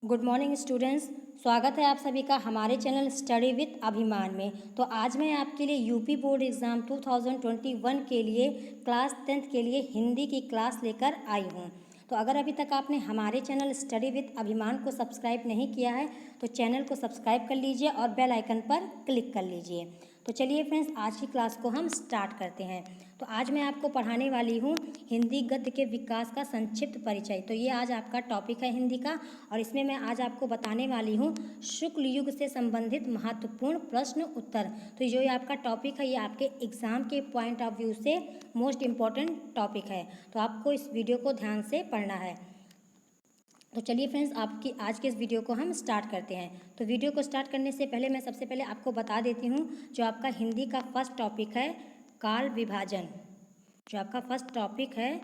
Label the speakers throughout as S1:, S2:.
S1: Good morning students. स्वागत है आप सभी का हमारे चैनल स्टडी विथ अभिमान में। तो आज मैं आपके लिए यूपी बोर्ड एग्ज़ाम 2021 के लिए क्लास 10th के लिए हिंदी की क्लास लेकर आई हूँ। तो अगर अभी तक आपने हमारे चैनल स्टडी विथ अभिमान को सब्सक्राइब नहीं किया है तो चैनल को सब्सक्राइब कर लीजिए और बेल आइकन पर क्लिक कर लीजिए। तो चलिए फ्रेंड्स, आज की क्लास को हम स्टार्ट करते हैं। तो आज मैं आपको पढ़ाने वाली हूँ हिंदी गद्य के विकास का संक्षिप्त परिचय। तो ये आज आपका टॉपिक है हिंदी का, और इसमें मैं आज आपको बताने वाली हूँ शुक्ल युग से संबंधित महत्वपूर्ण प्रश्न उत्तर। तो जो ये आपका टॉपिक है ये आपके एग्ज़ाम के पॉइंट ऑफ व्यू से मोस्ट इम्पॉर्टेंट टॉपिक है, तो आपको इस वीडियो को ध्यान से पढ़ना है। तो चलिए फ्रेंड्स, आपकी आज के इस वीडियो को हम स्टार्ट करते हैं। तो वीडियो को स्टार्ट करने से पहले मैं सबसे पहले आपको बता देती हूँ जो आपका हिंदी का फर्स्ट टॉपिक है काल विभाजन। जो आपका फर्स्ट टॉपिक है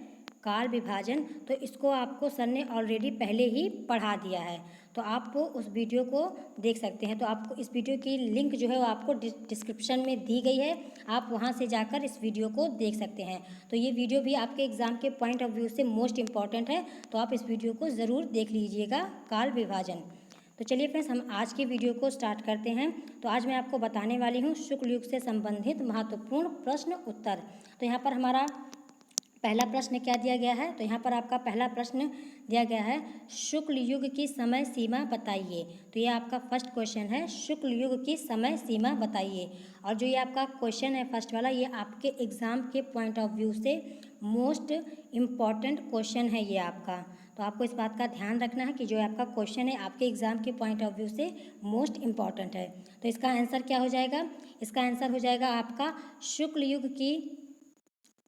S1: काल विभाजन, तो इसको आपको सर ने ऑलरेडी पहले ही पढ़ा दिया है, तो आप उस वीडियो को देख सकते हैं। तो आपको इस वीडियो की लिंक जो है वो आपको डिस्क्रिप्शन में दी गई है, आप वहां से जाकर इस वीडियो को देख सकते हैं। तो ये वीडियो भी आपके एग्ज़ाम के पॉइंट ऑफ व्यू से मोस्ट इम्पॉर्टेंट है, तो आप इस वीडियो को ज़रूर देख लीजिएगा, काल विभाजन। तो चलिए फ्रेंड्स, हम आज की वीडियो को स्टार्ट करते हैं। तो आज मैं आपको बताने वाली हूँ शुक्ल युग से संबंधित महत्वपूर्ण प्रश्न उत्तर। तो यहाँ पर हमारा पहला प्रश्न क्या दिया गया है, तो यहाँ पर आपका पहला प्रश्न दिया गया है शुक्ल युग की समय सीमा बताइए। तो ये आपका फर्स्ट क्वेश्चन है, शुक्ल युग की समय सीमा बताइए। और जो ये आपका क्वेश्चन है फर्स्ट वाला, ये आपके एग्ज़ाम के पॉइंट ऑफ व्यू से मोस्ट इम्पॉर्टेंट क्वेश्चन है ये आपका। तो आपको इस बात का ध्यान रखना है कि जो आपका क्वेश्चन है आपके एग्ज़ाम के पॉइंट ऑफ व्यू से मोस्ट इम्पॉर्टेंट है। तो इसका आंसर क्या हो जाएगा? इसका आंसर हो जाएगा आपका शुक्ल युग की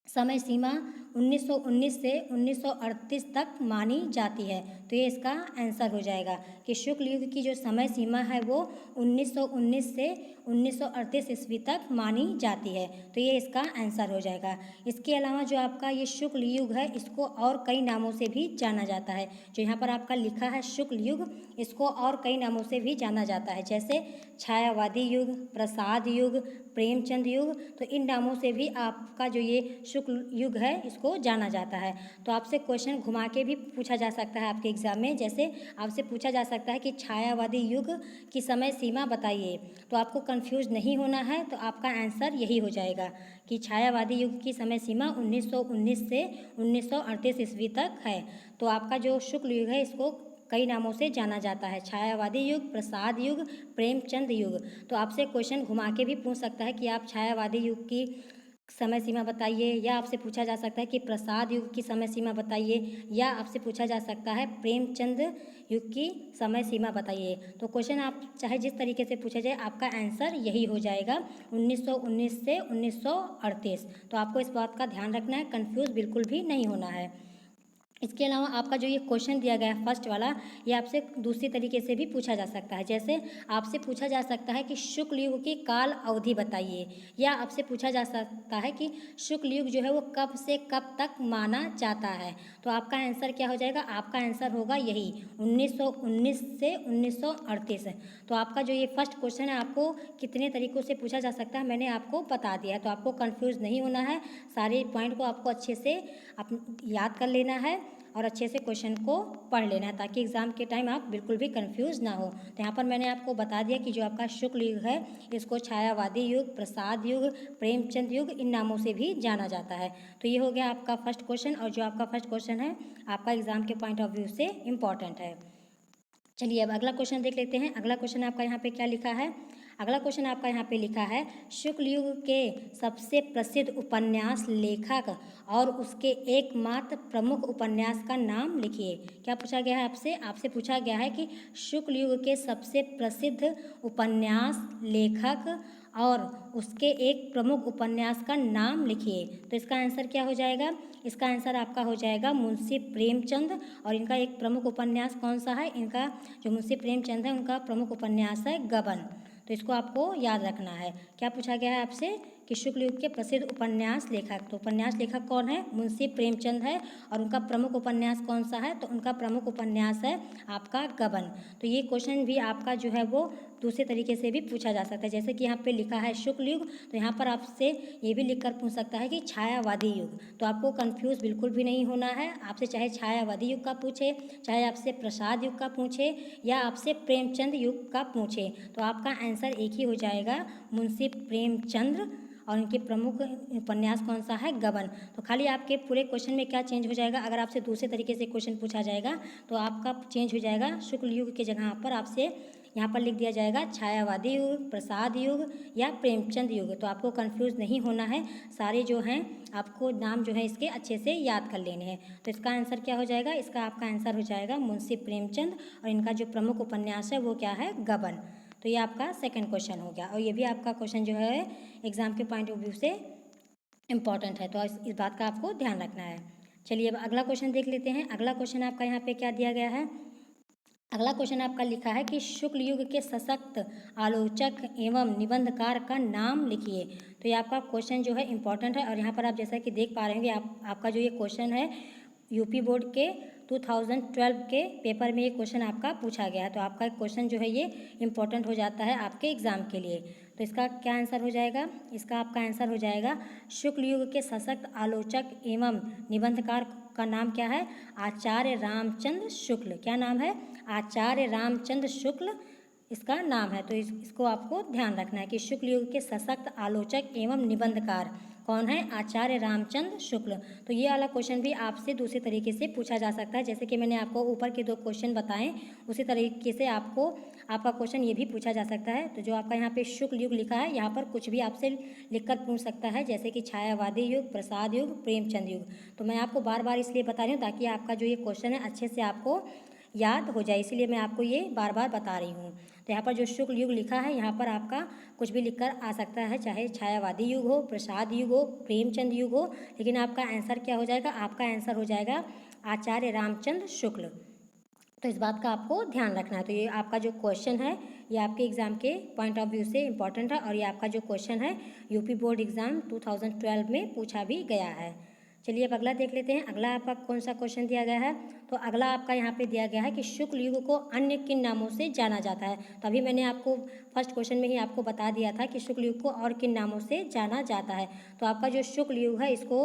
S1: समय सीमा 1919 से 1938 तक मानी जाती है। तो ये इसका आंसर हो जाएगा कि शुक्ल युग की जो समय सीमा है वो 1919 से 1938 ईस्वी तक मानी जाती है। तो ये इसका आंसर हो जाएगा। इसके अलावा जो आपका ये शुक्ल युग है इसको और कई नामों से भी जाना जाता है। जो यहाँ पर आपका लिखा है शुक्ल युग, इसको और कई नामों से भी जाना जाता है, जैसे छायावादी युग, प्रसाद युग, प्रेमचंद युग। तो इन नामों से भी आपका जो ये शुक्ल युग है इसको जाना जाता है। तो आपसे क्वेश्चन घुमा के भी पूछा जा सकता है आपके एग्जाम में, जैसे आपसे पूछा जा सकता है कि छायावादी युग की समय सीमा बताइए। तो आपको कंफ्यूज नहीं होना है, तो आपका आंसर यही हो जाएगा कि छायावादी युग की समय सीमा 1919 से 1938 ईस्वी तक है। तो आपका जो शुक्ल युग है इसको कई नामों से जाना जाता है, छायावादी युग, प्रसाद युग, प्रेमचंद युग। तो आपसे क्वेश्चन घुमा के भी पूछ सकता है कि आप छायावादी युग की समय सीमा बताइए, या आपसे पूछा जा सकता है कि प्रसाद युग की समय सीमा बताइए, या आपसे पूछा जा सकता है प्रेमचंद युग की समय सीमा बताइए। तो क्वेश्चन आप चाहे जिस तरीके से पूछा जाए आपका आंसर यही हो जाएगा 1919 से 1938। तो आपको इस बात का ध्यान रखना है, कंफ्यूज बिल्कुल भी नहीं होना है। इसके अलावा आपका जो ये क्वेश्चन दिया गया है फर्स्ट वाला, ये आपसे दूसरी तरीके से भी पूछा जा सकता है। जैसे आपसे पूछा जा सकता है कि शुक्ल युग की काल अवधि बताइए, या आपसे पूछा जा सकता है कि शुक्ल युग जो है वो कब से कब तक माना जाता है। तो आपका आंसर क्या हो जाएगा? आपका आंसर होगा यही 1919 से 1938। तो आपका जो ये फर्स्ट क्वेश्चन है आपको कितने तरीक़ों से पूछा जा सकता है मैंने आपको बता दिया है। तो आपको कन्फ्यूज़ नहीं होना है, सारे पॉइंट को आपको अच्छे से याद कर लेना है और अच्छे से क्वेश्चन को पढ़ लेना है, ताकि एग्ज़ाम के टाइम आप बिल्कुल भी कंफ्यूज ना हो। तो यहाँ पर मैंने आपको बता दिया कि जो आपका शुक्ल युग है इसको छायावादी युग, प्रसाद युग, प्रेमचंद युग इन नामों से भी जाना जाता है। तो ये हो गया आपका फर्स्ट क्वेश्चन, और जो आपका फर्स्ट क्वेश्चन है आपका एग्ज़ाम के पॉइंट ऑफ व्यू से इम्पॉर्टेंट है। चलिए अब अगला क्वेश्चन देख लेते हैं। अगला क्वेश्चन आपका यहाँ पे क्या लिखा है? अगला क्वेश्चन आपका यहाँ पे लिखा है शुक्ल युग के सबसे प्रसिद्ध उपन्यास लेखक और उसके एकमात्र प्रमुख उपन्यास का नाम लिखिए। क्या पूछा गया है आपसे? आपसे पूछा गया है कि शुक्ल युग के सबसे प्रसिद्ध उपन्यास लेखक और उसके एक प्रमुख उपन्यास का नाम लिखिए। तो इसका आंसर क्या हो जाएगा? इसका आंसर आपका हो जाएगा मुंशी प्रेमचंद। और इनका एक प्रमुख उपन्यास कौन सा है? इनका जो मुंशी प्रेमचंद है उनका प्रमुख उपन्यास है गबन। तो इसको आपको याद रखना है। क्या पूछा गया है आपसे कि शुक्ल युग के प्रसिद्ध उपन्यास लेखक, तो उपन्यास लेखक कौन है? मुंशी प्रेमचंद है। और उनका प्रमुख उपन्यास कौन सा है? तो उनका प्रमुख उपन्यास है आपका गबन। तो ये क्वेश्चन भी आपका जो है वो दूसरे तरीके से भी पूछा जा सकता है। जैसे कि यहाँ पे लिखा है शुक्ल युग, तो यहाँ पर आपसे ये भी लिखकर पूछ सकता है कि छायावादी युग। तो आपको कंफ्यूज बिल्कुल भी नहीं होना है। आपसे चाहे छायावादी युग का पूछे, चाहे आपसे प्रसाद युग का पूछे, या आपसे प्रेमचंद युग का पूछे, तो आपका आंसर एक ही हो जाएगा, मुंशी प्रेमचंद। और इनके प्रमुख उपन्यास कौन सा है? गबन। तो खाली आपके पूरे क्वेश्चन में क्या चेंज हो जाएगा? अगर आपसे दूसरे तरीके से क्वेश्चन पूछा जाएगा तो आपका चेंज हो जाएगा, शुक्ल युग के जगह पर आपसे यहाँ पर लिख दिया जाएगा छायावादी युग, प्रसाद युग या प्रेमचंद युग। तो आपको कंफ्यूज नहीं होना है। सारे जो हैं आपको नाम जो है इसके अच्छे से याद कर लेने हैं। तो इसका आंसर क्या हो जाएगा? इसका आपका आंसर हो जाएगा मुंशी प्रेमचंद, और इनका जो प्रमुख उपन्यास है वो क्या है? गबन। तो ये आपका सेकंड क्वेश्चन हो गया, और ये भी आपका क्वेश्चन जो है एग्जाम के पॉइंट ऑफ व्यू से इम्पॉर्टेंट है, तो इस बात का आपको ध्यान रखना है। चलिए अब अगला क्वेश्चन देख लेते हैं। अगला क्वेश्चन आपका यहाँ पे क्या दिया गया है? अगला क्वेश्चन आपका लिखा है कि शुक्ल युग के सशक्त आलोचक एवं निबंधकार का नाम लिखिए। तो ये आपका क्वेश्चन जो है इम्पॉर्टेंट है, और यहाँ पर आप जैसा कि देख पा रहे होंगे आपका जो ये क्वेश्चन है यूपी बोर्ड के 2012 के पेपर में ये क्वेश्चन आपका पूछा गया है। तो आपका क्वेश्चन जो है ये इम्पोर्टेंट हो जाता है आपके एग्जाम के लिए। तो इसका क्या आंसर हो जाएगा? इसका आपका आंसर हो जाएगा, शुक्ल युग के सशक्त आलोचक एवं निबंधकार का नाम क्या है? आचार्य रामचंद्र शुक्ल। क्या नाम है? आचार्य रामचंद्र शुक्ल इसका नाम है। तो इसको आपको ध्यान रखना है कि शुक्ल युग के सशक्त आलोचक एवं निबंधकार कौन है? आचार्य रामचंद्र शुक्ल। तो ये वाला क्वेश्चन भी आपसे दूसरे तरीके से पूछा जा सकता है। जैसे कि मैंने आपको ऊपर के दो क्वेश्चन बताएं, उसी तरीके से आपका क्वेश्चन ये भी पूछा जा सकता है। तो जो आपका यहाँ पे शुक्ल युग लिखा है, यहाँ पर कुछ भी आपसे लिखकर पूछ सकता है, जैसे कि छायावादी युग, प्रसाद युग, प्रेमचंद युग। तो मैं आपको बार बार इसलिए बता रही हूँ ताकि आपका जो ये क्वेश्चन है अच्छे से आपको याद हो जाए, इसीलिए मैं आपको ये बार बार बता रही हूँ। तो यहाँ पर जो शुक्ल युग लिखा है, यहाँ पर आपका कुछ भी लिखकर आ सकता है, चाहे छायावादी युग हो, प्रसाद युग हो, प्रेमचंद युग हो, लेकिन आपका आंसर क्या हो जाएगा? आपका आंसर हो जाएगा आचार्य रामचंद्र शुक्ल। तो इस बात का आपको ध्यान रखना है। तो ये आपका जो क्वेश्चन है ये आपके एग्जाम के पॉइंट ऑफ व्यू से इम्पॉर्टेंट है, और ये आपका जो क्वेश्चन है यूपी बोर्ड एग्जाम 2012 में पूछा भी गया है। चलिए अब अगला देख लेते हैं। अगला आपका कौन सा क्वेश्चन दिया गया है? तो अगला आपका यहाँ पे दिया गया है कि शुक्ल युग को अन्य किन नामों से जाना जाता है। तो अभी मैंने आपको फर्स्ट क्वेश्चन में ही आपको बता दिया था कि शुक्ल युग को और किन नामों से जाना जाता है। तो आपका जो शुक्ल युग है इसको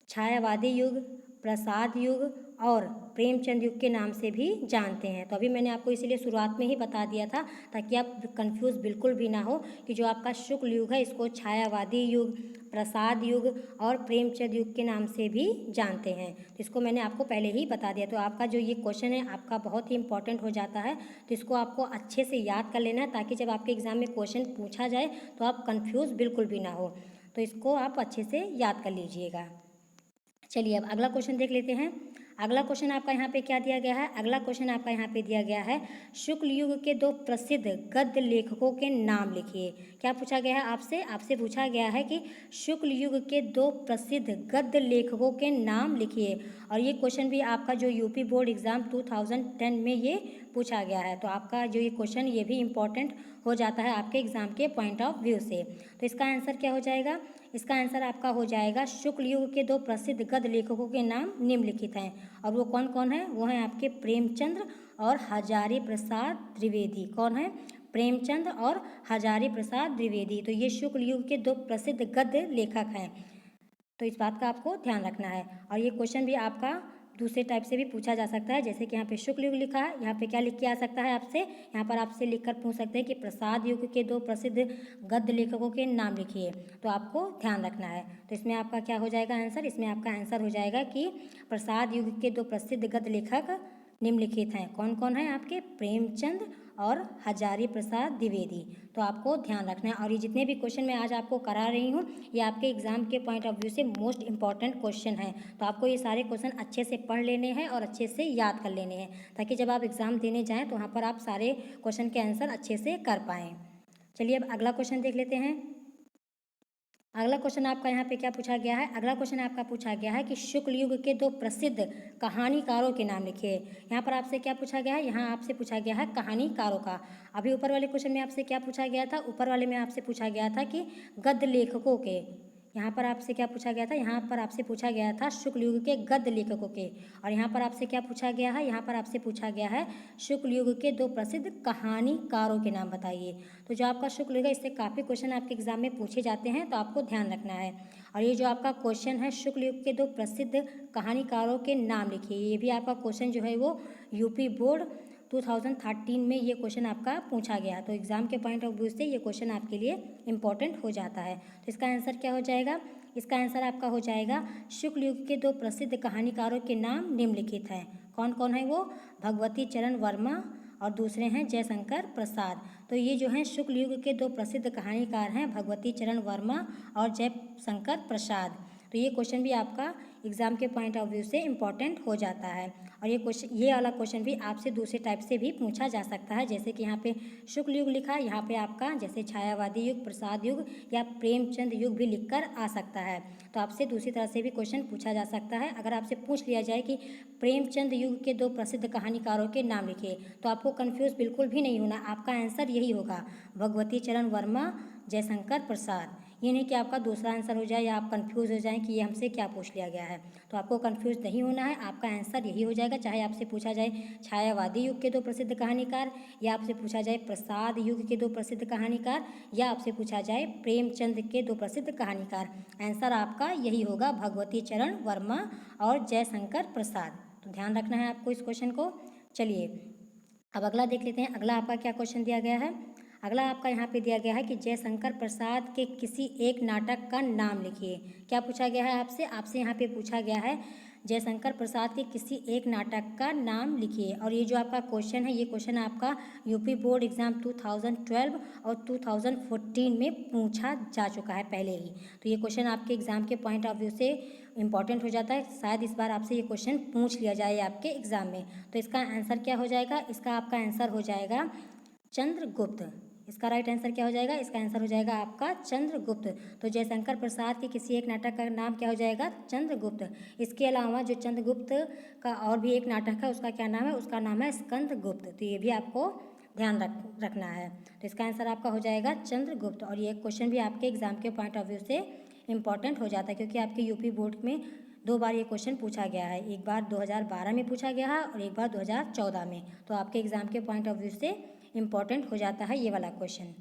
S1: छायावादी युग, प्रसाद युग और प्रेमचंद युग के नाम से भी जानते हैं। तो अभी मैंने आपको इसीलिए शुरुआत में ही बता दिया था ताकि आप कंफ्यूज बिल्कुल भी ना हो कि जो आपका शुक्ल युग है इसको छायावादी युग, प्रसाद युग और प्रेमचंद युग के नाम से भी जानते हैं। तो इसको मैंने आपको पहले ही बता दिया। तो आपका जो ये क्वेश्चन है आपका बहुत ही इंपॉर्टेंट हो जाता है, तो इसको आपको अच्छे से याद कर लेना है ताकि जब आपके एग्जाम में क्वेश्चन पूछा जाए तो आप कंफ्यूज बिल्कुल भी ना हो। तो इसको आप अच्छे से याद कर लीजिएगा। चलिए अब अगला क्वेश्चन देख लेते हैं। अगला क्वेश्चन आपका यहाँ पे क्या दिया गया है? अगला क्वेश्चन आपका यहाँ पे दिया गया है, शुक्ल युग के दो प्रसिद्ध गद्य लेखकों के नाम लिखिए। क्या पूछा गया है आपसे? आपसे पूछा गया है कि शुक्ल युग के दो प्रसिद्ध गद्य लेखकों के नाम लिखिए, और ये क्वेश्चन भी आपका जो यूपी बोर्ड एग्जाम 2010 में ये पूछा गया है। तो आपका जो ये क्वेश्चन ये भी इम्पॉर्टेंट हो जाता है आपके एग्जाम के पॉइंट ऑफ व्यू से। तो इसका आंसर क्या हो जाएगा? इसका आंसर आपका हो जाएगा, शुक्ल युग के दो प्रसिद्ध गद्य लेखकों के नाम निम्नलिखित हैं, और वो कौन कौन है? वो हैं आपके प्रेमचंद और हजारी प्रसाद द्विवेदी। कौन है? प्रेमचंद और हजारी प्रसाद द्विवेदी। तो ये शुक्ल युग के दो प्रसिद्ध गद्य लेखक हैं। तो इस बात का आपको ध्यान रखना है। और ये क्वेश्चन भी आपका दूसरे टाइप से भी पूछा जा सकता है, जैसे कि यहाँ पे शुक्ल युग लिखा है, यहाँ पे क्या लिख के आ सकता है आपसे? यहाँ पर आपसे लिखकर पूछ सकते हैं कि प्रसाद युग के दो प्रसिद्ध गद्य लेखकों के नाम लिखिए। तो आपको ध्यान रखना है। तो इसमें आपका क्या हो जाएगा आंसर? इसमें आपका आंसर हो जाएगा कि प्रसाद युग के दो प्रसिद्ध गद्य लेखक निम्नलिखित हैं। कौन कौन है आपके? प्रेमचंद और हजारी प्रसाद द्विवेदी। तो आपको ध्यान रखना है। और ये जितने भी क्वेश्चन मैं आज आपको करा रही हूँ ये आपके एग्जाम के पॉइंट ऑफ व्यू से मोस्ट इंपॉर्टेंट क्वेश्चन हैं। तो आपको ये सारे क्वेश्चन अच्छे से पढ़ लेने हैं और अच्छे से याद कर लेने हैं, ताकि जब आप एग्जाम देने जाएँ तो वहाँ पर आप सारे क्वेश्चन के आंसर अच्छे से कर पाएँ। चलिए अब अगला क्वेश्चन देख लेते हैं। अगला क्वेश्चन आपका यहाँ पे क्या पूछा गया है? अगला क्वेश्चन आपका पूछा गया है कि शुक्ल युग के दो प्रसिद्ध कहानीकारों के नाम लिखिए। यहाँ पर आपसे क्या पूछा गया है? यहाँ आपसे पूछा गया है कहानीकारों का। अभी ऊपर वाले क्वेश्चन में आपसे क्या पूछा गया था? ऊपर वाले में आपसे पूछा गया था कि गद्य लेखकों के। यहाँ पर आपसे क्या पूछा गया था? यहाँ पर आपसे पूछा गया था शुक्ल युग के गद्य लेखकों के। और यहाँ पर आपसे क्या पूछा गया है? यहाँ पर आपसे पूछा गया है शुक्ल युग के दो प्रसिद्ध कहानीकारों के नाम बताइए। तो जो आपका शुक्ल युग है, इससे काफ़ी क्वेश्चन आपके एग्जाम में पूछे जाते हैं, तो आपको ध्यान रखना है। और ये जो आपका क्वेश्चन है शुक्ल युग के दो प्रसिद्ध कहानीकारों के नाम लिखिए, ये भी आपका क्वेश्चन जो है वो यूपी बोर्ड 2013 में ये क्वेश्चन आपका पूछा गया। तो एग्ज़ाम के पॉइंट ऑफ व्यू से ये क्वेश्चन आपके लिए इम्पॉर्टेंट हो जाता है। तो इसका आंसर क्या हो जाएगा? इसका आंसर आपका हो जाएगा शुक्ल युग के दो प्रसिद्ध कहानीकारों के नाम निम्नलिखित हैं। कौन कौन है वो? भगवती चरण वर्मा और दूसरे हैं जयशंकर प्रसाद। तो ये जो हैं शुक्ल युग के दो प्रसिद्ध कहानीकार हैं भगवती चरण वर्मा और जयशंकर प्रसाद। तो ये क्वेश्चन भी आपका एग्ज़ाम के पॉइंट ऑफ व्यू से इम्पॉर्टेंट हो जाता है। और ये वाला क्वेश्चन भी आपसे दूसरे टाइप से भी पूछा जा सकता है, जैसे कि यहाँ पे शुक्ल युग लिखा है, यहाँ पे आपका जैसे छायावादी युग, प्रसाद युग या प्रेमचंद युग भी लिखकर आ सकता है। तो आपसे दूसरी तरह से भी क्वेश्चन पूछा जा सकता है। अगर आपसे पूछ लिया जाए कि प्रेमचंद युग के दो प्रसिद्ध कहानीकारों के नाम लिखिए, तो आपको कन्फ्यूज़ बिल्कुल भी नहीं होना, आपका आंसर यही होगा भगवती चरण वर्मा, जयशंकर प्रसाद। ये नहीं कि आपका दूसरा आंसर हो जाए या आप कंफ्यूज हो जाएं कि ये हमसे क्या पूछ लिया गया है। तो आपको कंफ्यूज नहीं होना है, आपका आंसर यही हो जाएगा। चाहे आपसे पूछा जाए छायावादी युग के दो प्रसिद्ध कहानीकार, या आपसे पूछा जाए प्रसाद युग के दो प्रसिद्ध कहानीकार, या आपसे पूछा जाए प्रेमचंद के दो प्रसिद्ध कहानीकार, आंसर आपका यही होगा भगवती चरण वर्मा और जयशंकर प्रसाद। तो ध्यान रखना है आपको इस क्वेश्चन को। चलिए अब अगला देख लेते हैं। अगला आपका क्या क्वेश्चन दिया गया है? अगला आपका यहाँ पे दिया गया है कि जयशंकर प्रसाद के किसी एक नाटक का नाम लिखिए। क्या पूछा गया है आपसे? आपसे यहाँ पे पूछा गया है जयशंकर प्रसाद के किसी एक नाटक का नाम लिखिए। और ये जो आपका क्वेश्चन है, ये क्वेश्चन आपका यूपी बोर्ड एग्जाम 2012 और 2014 में पूछा जा चुका है पहले ही। तो ये क्वेश्चन आपके एग्जाम के पॉइंट ऑफ व्यू से इम्पॉर्टेंट हो जाता है। शायद इस बार आपसे ये क्वेश्चन पूछ लिया जाए आपके एग्जाम में। तो इसका आंसर क्या हो जाएगा? इसका आपका आंसर हो जाएगा चंद्रगुप्त। इसका राइट आंसर क्या हो जाएगा? इसका आंसर हो जाएगा आपका चंद्रगुप्त। तो जयशंकर प्रसाद के किसी एक नाटक का नाम क्या हो जाएगा? चंद्रगुप्त। इसके अलावा जो चंद्रगुप्त का और भी एक नाटक है, उसका क्या नाम है? उसका नाम है स्कंदगुप्त। तो ये भी आपको ध्यान रखना है। तो इसका आंसर आपका हो जाएगा चंद्रगुप्त। और ये क्वेश्चन भी आपके एग्जाम के पॉइंट ऑफ व्यू से इम्पॉर्टेंट हो जाता है, क्योंकि आपके यूपी बोर्ड में दो बार ये क्वेश्चन पूछा गया है। एक बार 2012 में पूछा गया है और एक बार 2014 में। तो आपके एग्जाम के पॉइंट ऑफ व्यू से इम्पॉर्टेंट हो जाता है ये वाला क्वेश्चन।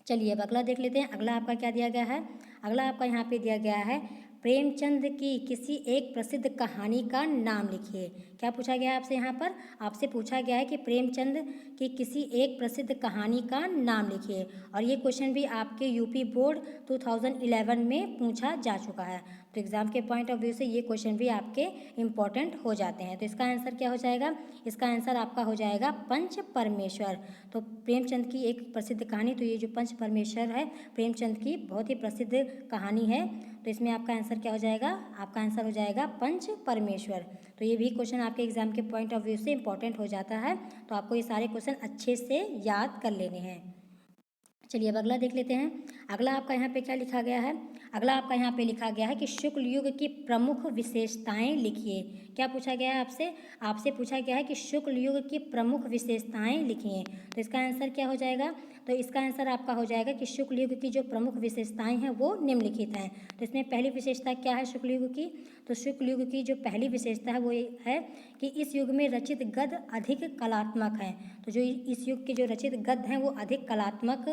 S1: चलिए अब अगला देख लेते हैं। अगला आपका क्या दिया गया है? अगला आपका यहाँ पे दिया गया है प्रेमचंद की किसी एक प्रसिद्ध कहानी का नाम लिखिए। क्या पूछा गया है आपसे? यहाँ पर आपसे पूछा गया है कि प्रेमचंद की किसी एक प्रसिद्ध कहानी का नाम लिखिए। और ये क्वेश्चन भी आपके यूपी बोर्ड 2011 में पूछा जा चुका है। तो एग्ज़ाम के पॉइंट ऑफ व्यू से ये क्वेश्चन भी आपके इम्पॉर्टेंट हो जाते हैं। तो इसका आंसर क्या हो जाएगा? इसका आंसर आपका हो जाएगा पंच परमेश्वर। तो प्रेमचंद की एक प्रसिद्ध कहानी, तो ये जो पंच परमेश्वर है प्रेमचंद की बहुत ही प्रसिद्ध कहानी है। तो इसमें आपका आंसर क्या हो जाएगा? आपका आंसर हो जाएगा पंच परमेश्वर। तो ये भी क्वेश्चन आपके एग्जाम के पॉइंट ऑफ व्यू से इम्पॉर्टेंट हो जाता है। तो आपको ये सारे क्वेश्चन अच्छे से याद कर लेने हैं। चलिए अब अगला देख लेते हैं। अगला आपका यहाँ पे क्या लिखा गया है? अगला आपका यहाँ पे लिखा गया है कि शुक्ल युग की प्रमुख विशेषताएं लिखिए। क्या पूछा गया है आपसे? आपसे पूछा गया है कि शुक्ल युग की प्रमुख विशेषताएं लिखिए। तो इसका आंसर क्या हो जाएगा? तो इसका आंसर आपका हो जाएगा कि शुक्ल युग की जो प्रमुख विशेषताएं हैं वो निम्नलिखित हैं। तो इसमें पहली विशेषता क्या है शुक्ल युग की? तो शुक्ल युग की जो पहली विशेषता है वो ये है कि इस युग में रचित गद्य अधिक कलात्मक हैं। तो जो इस युग के जो रचित गद्य हैं वो अधिक कलात्मक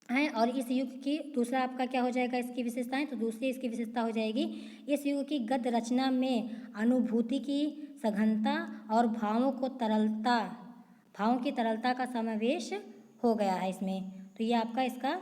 S1: हैं। और इस युग की दूसरा आपका क्या हो जाएगा इसकी विशेषताएं? तो दूसरी इसकी विशेषता हो जाएगी इस युग की गद्य रचना में अनुभूति की सघनता और भावों की तरलता का समावेश हो गया है इसमें। तो ये आपका इसका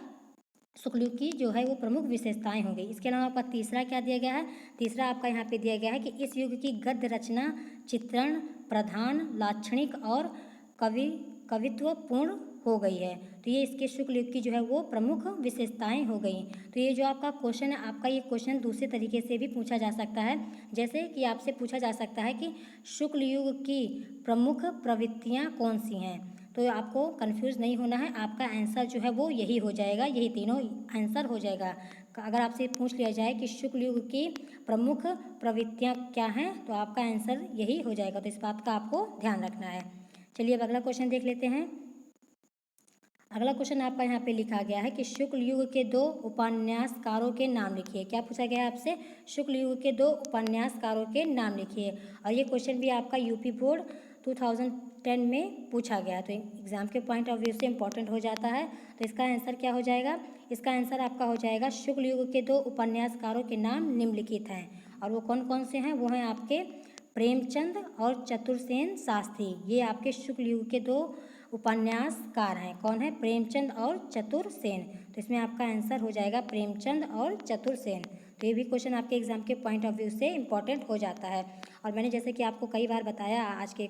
S1: शुक्ल युग की जो है वो प्रमुख विशेषताएं होंगी। इसके अलावा आपका तीसरा क्या दिया गया है? तीसरा आपका यहाँ पे दिया गया है कि इस युग की गद्य रचना चित्रण प्रधान लाक्षणिक और कवित्वपूर्ण हो गई है। तो ये इसके शुक्ल युग की जो है वो प्रमुख विशेषताएं हो गई। तो ये जो आपका क्वेश्चन है, आपका ये क्वेश्चन दूसरे तरीके से भी पूछा जा सकता है। जैसे कि आपसे पूछा जा सकता है कि शुक्ल युग की प्रमुख प्रवृत्तियां कौन सी हैं। तो आपको कंफ्यूज नहीं होना है, आपका आंसर जो है वो यही हो जाएगा, यही तीनों आंसर हो जाएगा। अगर आपसे पूछ लिया जाए कि शुक्ल युग की प्रमुख प्रवृत्तियाँ क्या हैं, तो आपका आंसर यही हो जाएगा। तो इस बात का आपको ध्यान रखना है। चलिए अब अगला क्वेश्चन देख लेते हैं। अगला क्वेश्चन आपका यहाँ पे लिखा गया है कि शुक्ल युग के 2 उपन्यासकारों के नाम लिखिए। क्या पूछा गया है आपसे? शुक्ल युग के 2 उपन्यासकारों के नाम लिखिए। और ये क्वेश्चन भी आपका यूपी बोर्ड 2010 में पूछा गया, तो एग्जाम के पॉइंट ऑफ व्यू से इंपॉर्टेंट हो जाता है। तो इसका आंसर क्या हो जाएगा? इसका आंसर आपका हो जाएगा शुक्ल युग के 2 उपन्यासकारों के नाम निम्नलिखित हैं। और वो कौन कौन से हैं? वो हैं आपके प्रेमचंद और चतुर्सेन शास्त्री। ये आपके शुक्ल युग के 2 उपन्यासकार हैं। कौन है? प्रेमचंद और चतुर्सेन। तो इसमें आपका आंसर हो जाएगा प्रेमचंद और चतुर्सेन। तो ये भी क्वेश्चन आपके एग्जाम के पॉइंट ऑफ व्यू से इंपॉर्टेंट हो जाता है। और मैंने जैसे कि आपको कई बार बताया आज के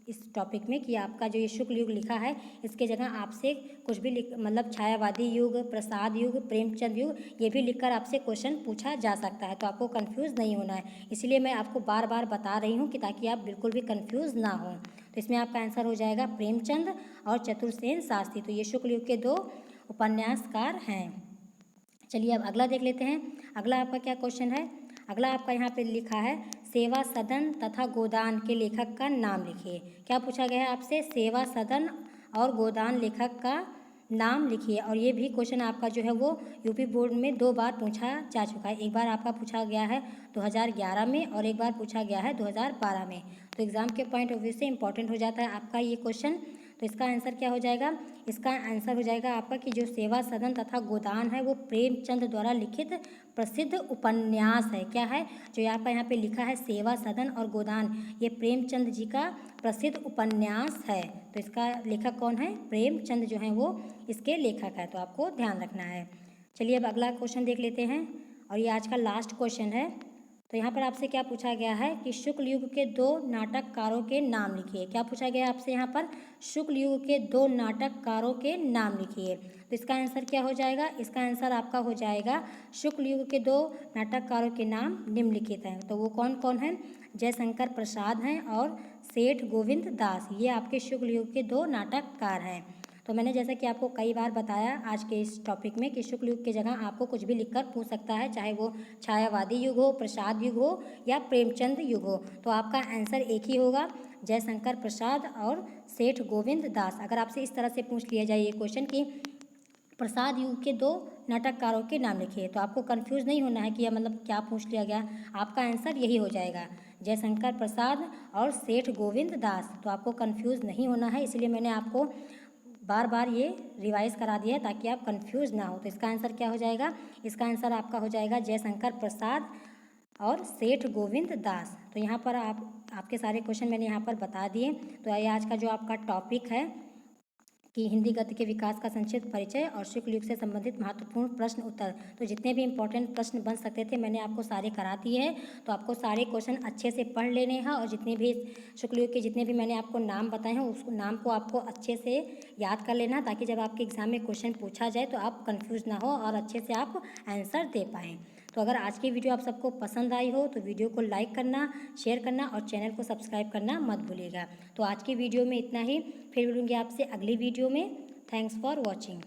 S1: इस टॉपिक में कि आपका जो ये शुक्ल युग लिखा है, इसके जगह आपसे कुछ भी मतलब छायावादी युग, प्रसाद युग, प्रेमचंद युग, ये भी लिखकर आपसे क्वेश्चन पूछा जा सकता है। तो आपको कंफ्यूज नहीं होना है, इसलिए मैं आपको बार बार बता रही हूँ कि ताकि आप बिल्कुल भी कंफ्यूज ना हो। तो इसमें आपका आंसर हो जाएगा प्रेमचंद और चतुर्सेन शास्त्री। तो ये शुक्ल युग के 2 उपन्यासकार हैं। चलिए अब अगला देख लेते हैं। अगला आपका क्या क्वेश्चन है? अगला आपका यहाँ पे लिखा है सेवा सदन तथा गोदान के लेखक का नाम लिखिए। क्या पूछा गया है आपसे? सेवा सदन और गोदान लेखक का नाम लिखिए। और ये भी क्वेश्चन आपका जो है वो यूपी बोर्ड में 2 बार पूछा जा चुका है। एक बार आपका पूछा गया है 2011 में और एक बार पूछा गया है 2012 में। तो एग्ज़ाम के पॉइंट ऑफ व्यू से इंपॉर्टेंट हो जाता है आपका ये क्वेश्चन। तो इसका आंसर क्या हो जाएगा? इसका आंसर हो जाएगा आपका कि जो सेवा सदन तथा गोदान है वो प्रेमचंद द्वारा लिखित प्रसिद्ध उपन्यास है। क्या है? जो आपका यहाँ पे लिखा है सेवा सदन और गोदान, ये प्रेमचंद जी का प्रसिद्ध उपन्यास है। तो इसका लेखक कौन है? प्रेमचंद जो है वो इसके लेखक है। तो आपको ध्यान रखना है। चलिए अब अगला क्वेश्चन देख लेते हैं, और ये आज का लास्ट क्वेश्चन है। तो यहाँ पर आपसे क्या पूछा गया है कि शुक्ल युग के 2 नाटककारों के नाम लिखिए। क्या पूछा गया आपसे यहाँ पर? शुक्ल युग के 2 नाटककारों के नाम लिखिए। तो इसका आंसर क्या हो जाएगा? इसका आंसर आपका हो जाएगा शुक्ल युग के 2 नाटककारों के नाम निम्नलिखित हैं। तो वो कौन कौन हैं? जयशंकर प्रसाद हैं और सेठ गोविंद दास। ये आपके शुक्ल युग के 2 नाटककार हैं। तो मैंने जैसा कि आपको कई बार बताया आज के इस टॉपिक में कि शुक्ल युग की जगह आपको कुछ भी लिखकर पूछ सकता है, चाहे वो छायावादी युग हो, प्रसाद युग हो या प्रेमचंद युग हो। तो आपका आंसर एक ही होगा, जयशंकर प्रसाद और सेठ गोविंद दास। अगर आपसे इस तरह से पूछ लिया जाए ये क्वेश्चन कि प्रसाद युग के 2 नाटककारों के नाम लिखिए, तो आपको कंफ्यूज नहीं होना है कि यह मतलब क्या पूछ लिया गया। आपका आंसर यही हो जाएगा, जयशंकर प्रसाद और सेठ गोविंद दास। तो आपको कंफ्यूज नहीं होना है, इसलिए मैंने आपको बार बार ये रिवाइज करा दिया है ताकि आप कंफ्यूज ना हो। तो इसका आंसर क्या हो जाएगा? इसका आंसर आपका हो जाएगा जयशंकर प्रसाद और सेठ गोविंद दास। तो यहाँ पर आपके सारे क्वेश्चन मैंने यहाँ पर बता दिए। तो ये आज का जो आपका टॉपिक है कि हिंदी गद्य के विकास का संक्षिप्त परिचय और शुक्ल युग से संबंधित महत्वपूर्ण प्रश्न उत्तर, तो जितने भी इंपॉर्टेंट प्रश्न बन सकते थे मैंने आपको सारे करा दिए हैं। तो आपको सारे क्वेश्चन अच्छे से पढ़ लेने हैं, और जितने भी शुक्ल युग के जितने भी मैंने आपको नाम बताए हैं उस नाम को आपको अच्छे से याद कर लेना, ताकि जब आपके एग्जाम में क्वेश्चन पूछा जाए तो आप कन्फ्यूज ना हो और अच्छे से आप आंसर दे पाएँ। तो अगर आज की वीडियो आप सबको पसंद आई हो तो वीडियो को लाइक करना, शेयर करना और चैनल को सब्सक्राइब करना मत भूलिएगा। तो आज की वीडियो में इतना ही, फिर मिलूंगी आपसे अगली वीडियो में। Thanks for watching.